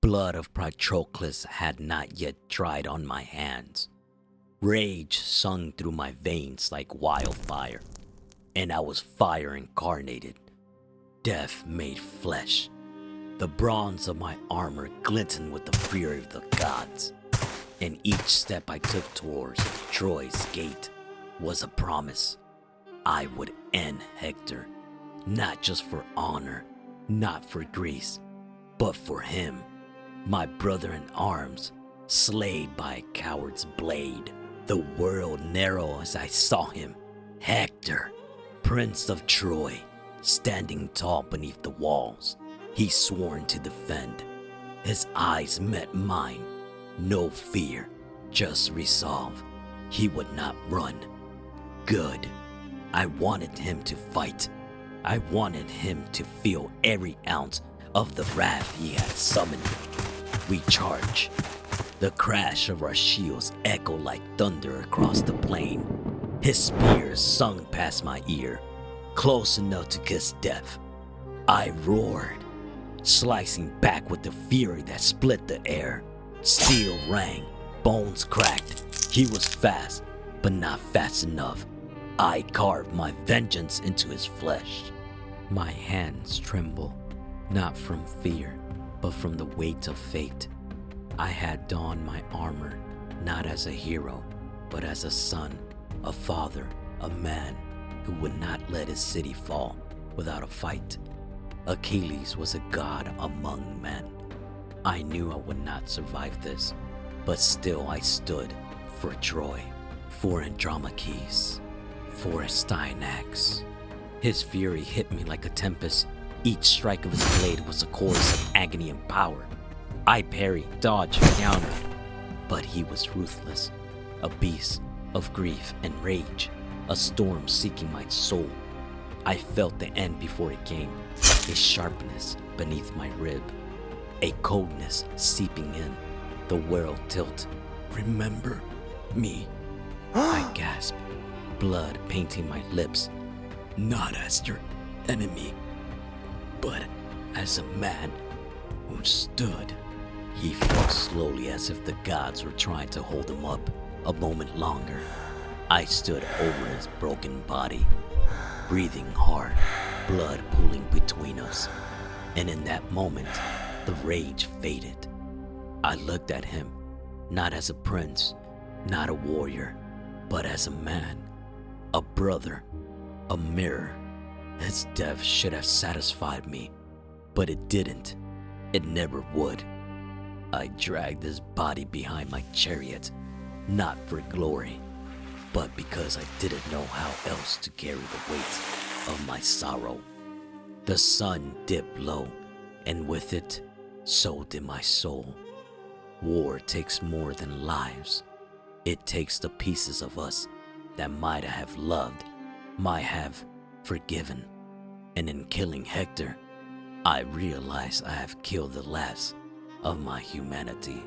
blood of Patroclus had not yet dried on my hands. Rage sung through my veins like wildfire, and I was fire incarnated, death made flesh. The bronze of my armor glistened with the fury of the gods, and each step I took towards Troy's gate was a promise. I would end Hector, not just for honor, not for Greece, but for him, my brother in arms, slayed by a coward's blade. The world narrowed as I saw him, Hector, Prince of Troy, standing tall beneath the walls. He sworn to defend. His eyes met mine. No fear, just resolve. He would not run. Good. I wanted him to fight. I wanted him to feel every ounce of the wrath he had summoned. We charge. The crash of our shields echoed like thunder across the plain. His spears sung past my ear, close enough to kiss death. I roared, slicing back with the fury that split the air. Steel rang, bones cracked. He was fast, but not fast enough. I carved my vengeance into his flesh. My hands tremble, not from fear, but from the weight of fate. I had donned my armor, not as a hero, but as a son, a father, a man who would not let his city fall without a fight. Achilles was a god among men. I knew I would not survive this, but still I stood for Troy, for Andromaches, for Styanax. His fury hit me like a tempest. Each strike of his blade was a chorus of agony and power. I parried, dodged, countered, but he was ruthless, a beast of grief and rage, a storm seeking my soul. I felt the end before it came, a sharpness beneath my rib, a coldness seeping in, the world tilt. Remember me, I gasped, blood painting my lips, not as your enemy, but as a man who stood. He fell slowly as if the gods were trying to hold him up a moment longer. I stood over his broken body, breathing hard, blood pooling between us. And in that moment, the rage faded. I looked at him, not as a prince, not a warrior, but as a man, a brother, a mirror. His death should have satisfied me, but it didn't. It never would. I dragged his body behind my chariot, not for glory, but because I didn't know how else to carry the weight of my sorrow. The sun dipped low, and with it, so did my soul. War takes more than lives. It takes the pieces of us that might have loved, might have forgiven. And in killing Hector, I realized I have killed the last of my humanity.